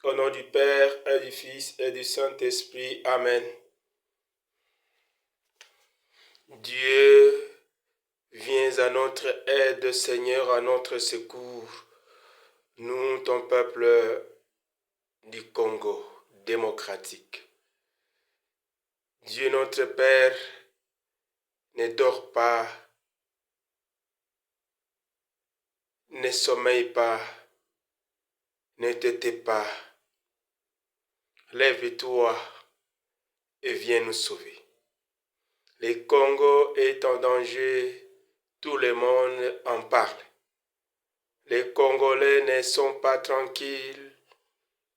Au nom du Père, et du Fils, et du Saint-Esprit. Amen. Dieu, viens à notre aide, Seigneur, à notre secours. Nous, ton peuple du Congo démocratique. Dieu notre Père, ne dors pas, ne sommeille pas, ne te tais pas. Lève-toi et viens nous sauver. Le Congo est en danger, tout le monde en parle. Les Congolais ne sont pas tranquilles.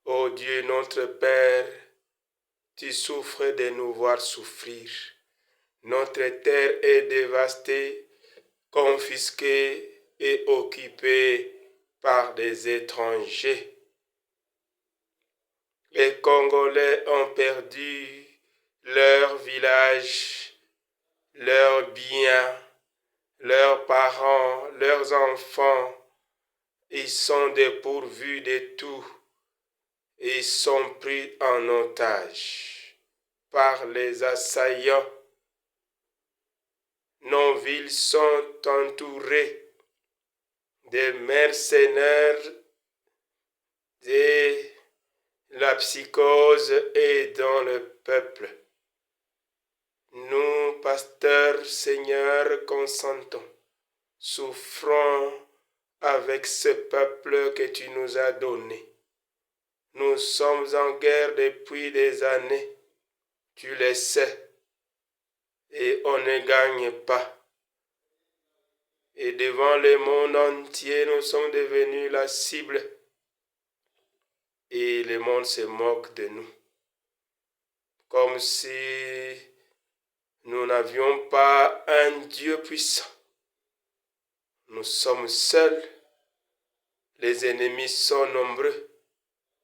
Ô Dieu notre Père, tu souffres de nous voir souffrir. Notre terre est dévastée, confisquée et occupée par des étrangers. Les Congolais ont perdu leur village, leurs biens, leurs parents, leurs enfants. Ils sont dépourvus de tout. Ils sont pris en otage par les assaillants. Nos villes sont entourées de mercenaires et la psychose est dans le peuple. Nous, pasteurs, Seigneur, consentons, souffrons avec ce peuple que tu nous as donné. Nous sommes en guerre depuis des années, tu le sais, et on ne gagne pas. Et devant le monde entier, nous sommes devenus la cible. Et le monde se moque de nous. Comme si nous n'avions pas un Dieu puissant. Nous sommes seuls. Les ennemis sont nombreux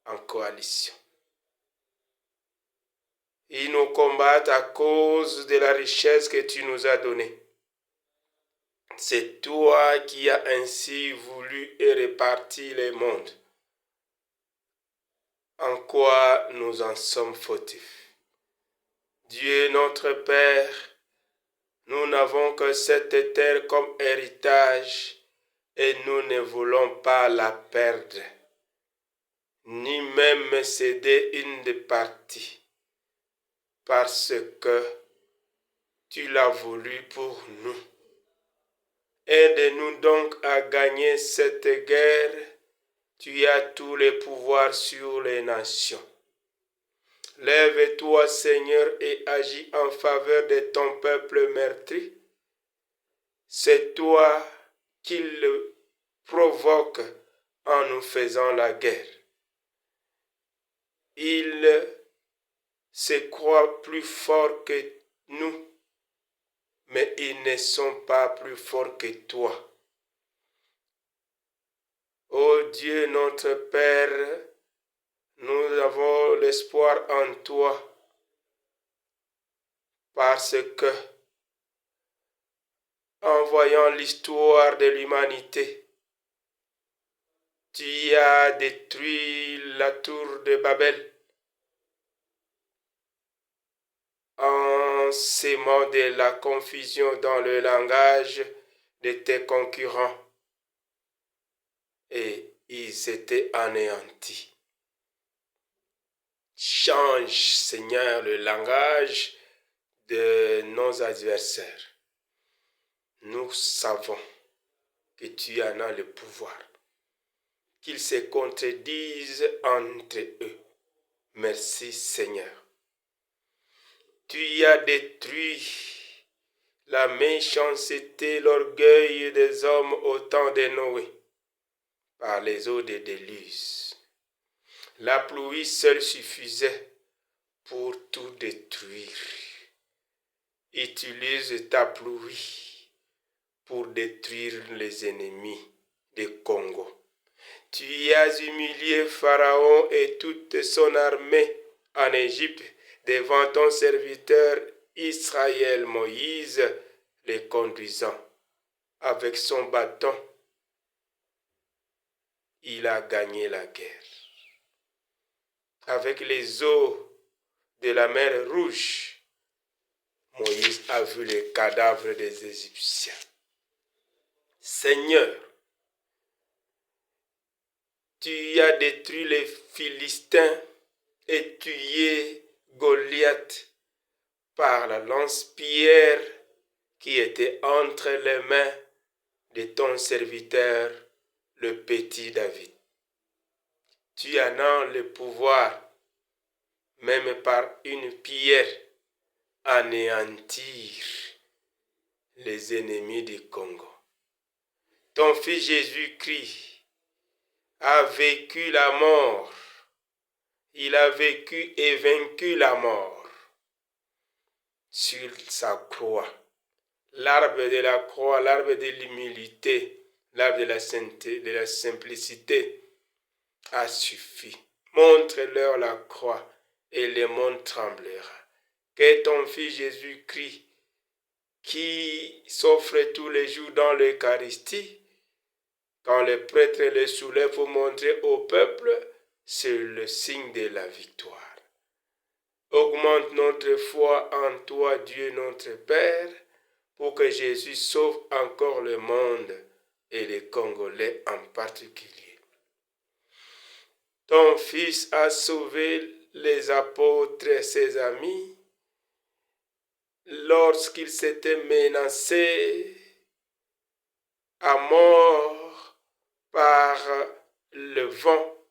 en coalition. Ils nous combattent à cause de la richesse que tu nous as donnée. C'est toi qui as ainsi voulu et réparti le monde. En quoi nous en sommes fautifs? Dieu notre Père, nous n'avons que cette terre comme héritage et nous ne voulons pas la perdre, ni même céder une des parties, parce que tu l'as voulu pour nous. Aide-nous donc à gagner cette guerre. Tu as tous les pouvoirs sur les nations. Lève-toi, Seigneur, et agis en faveur de ton peuple meurtri. C'est toi qui le provoque en nous faisant la guerre. Ils se croient plus forts que nous, mais ils ne sont pas plus forts que toi. Ô Dieu notre Père, nous avons l'espoir en toi, parce que, en voyant l'histoire de l'humanité, tu as détruit la tour de Babel en sémant de la confusion dans le langage de tes concurrents, et ils étaient anéantis. Change, Seigneur, le langage de nos adversaires. Nous savons que tu en as le pouvoir, qu'ils se contredisent entre eux. Merci, Seigneur. Tu as détruit la méchanceté, l'orgueil des hommes au temps de Noé, par les eaux des déluges. La pluie seule suffisait pour tout détruire. Utilise ta pluie pour détruire les ennemis du Congo. Tu as humilié Pharaon et toute son armée en Égypte devant ton serviteur Israël Moïse, les conduisant avec son bâton. Il a gagné la guerre. avec les eaux de la mer Rouge, Moïse a vu les cadavres des Égyptiens. Seigneur, tu as détruit les Philistins et tué Goliath par la lance-pierre qui était entre les mains de ton serviteur, le petit David. Tu en as le pouvoir, même par une pierre, anéantir les ennemis du Congo. Ton fils Jésus-Christ a vécu la mort. Il a vécu et vaincu la mort sur sa croix. L'arbre de la croix, l'arbre de l'humilité, l'arbre de la sainteté, de la simplicité a suffi. Montre-leur la croix et le monde tremblera. Que ton fils Jésus-Christ, qui s'offre tous les jours dans l'Eucharistie, quand le prêtre le soulève pour montrer au peuple, c'est le signe de la victoire. Augmente notre foi en toi, Dieu notre Père, pour que Jésus sauve encore le monde et les Congolais en particulier. Ton Fils a sauvé les apôtres et ses amis lorsqu'ils s'étaient menacés à mort par le vent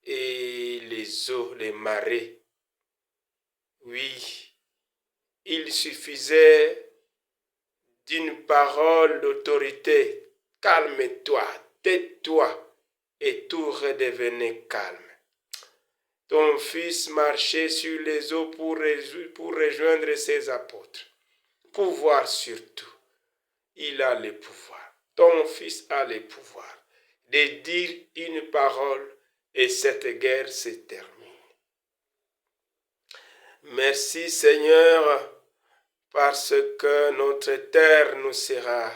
et les eaux, les marées. Oui, il suffisait d'une parole d'autorité. Calme-toi, tais-toi, et tout redevenait calme. Ton fils marchait sur les eaux pour rejoindre ses apôtres. Pouvoir surtout. Il a le pouvoir. Ton fils a le pouvoir de dire une parole et cette guerre se termine. Merci Seigneur, parce que notre terre nous sera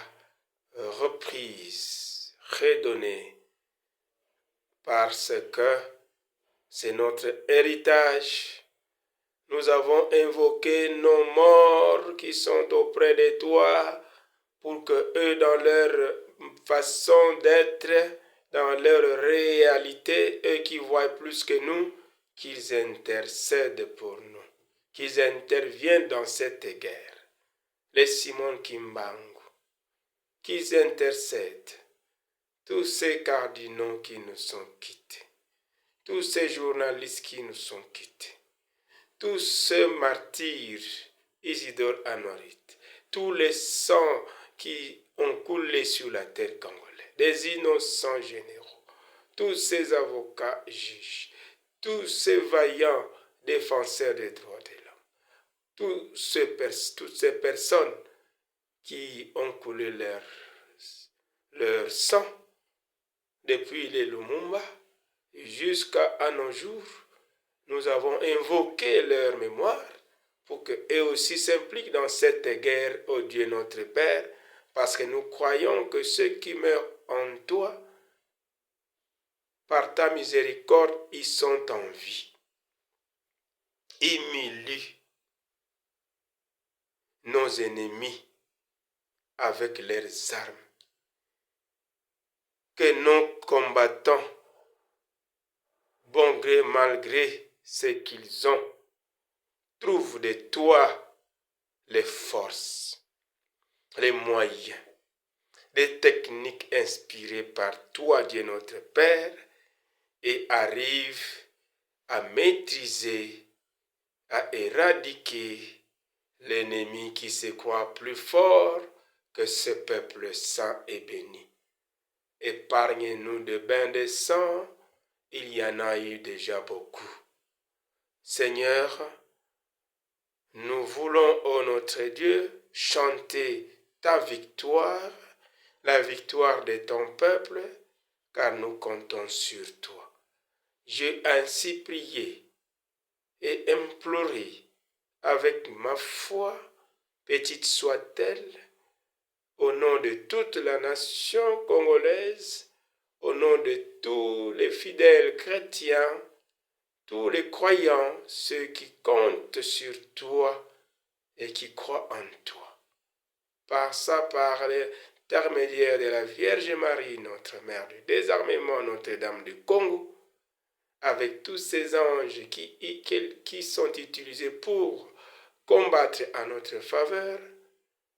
reprise, redonnée, parce que c'est notre héritage. Nous avons invoqué nos morts qui sont auprès de toi pour que eux, dans leur façon d'être, dans leur réalité, eux qui voient plus que nous, qu'ils intercèdent pour nous, qu'ils interviennent dans cette guerre. Les Simon Kimbangu, qu'ils intercèdent. Tous ces cardinaux qui nous sont quittés, tous ces journalistes qui nous sont quittés, tous ces martyrs, Isidore Anorit, tous les sangs qui ont coulé sur la terre congolaise, des innocents généraux, tous ces avocats juges, tous ces vaillants défenseurs des droits de l'homme, toutes ces personnes qui ont coulé leur sang depuis les Lumumba jusqu'à nos jours, nous avons invoqué leur mémoire pour qu'eux aussi s'impliquent dans cette guerre, ô Dieu notre Père, parce que nous croyons que ceux qui meurent en toi, par ta miséricorde, ils sont en vie. Humilie nos ennemis avec leurs armes. Que nos combattants, bon gré, malgré ce qu'ils ont, trouvent de toi les forces, les moyens, les techniques inspirées par toi, Dieu notre Père, et arrivent à maîtriser, à éradiquer l'ennemi qui se croit plus fort que ce peuple saint et béni. Épargne-nous de bains de sang, il y en a eu déjà beaucoup. Seigneur, nous voulons, ô notre Dieu, chanter ta victoire, la victoire de ton peuple, car nous comptons sur toi. J'ai ainsi prié et imploré avec ma foi, petite soit-elle, au nom de toute la nation congolaise, au nom de tous les fidèles chrétiens, tous les croyants, ceux qui comptent sur toi et qui croient en toi. Par l'intermédiaire de la Vierge Marie, notre Mère du désarmement, Notre-Dame du Congo, avec tous ces anges qui sont utilisés pour combattre en notre faveur,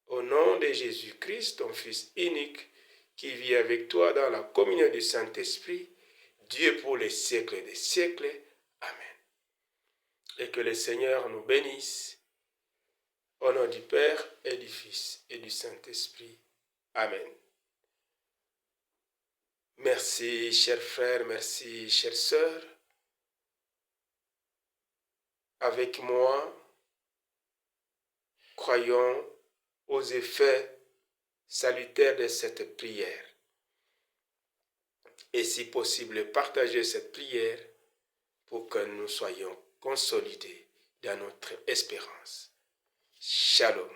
au nom de Jésus-Christ, ton Fils unique, qui vit avec toi dans la communion du Saint-Esprit, Dieu pour les siècles des siècles. Amen. Et que le Seigneur nous bénisse, au nom du Père et du Fils et du Saint-Esprit. Amen. Merci, chers frères, merci, chères sœurs. Avec moi, croyons aux effets salutaires de cette prière. Et si possible, partagez cette prière pour que nous soyons consolidés dans notre espérance. Shalom.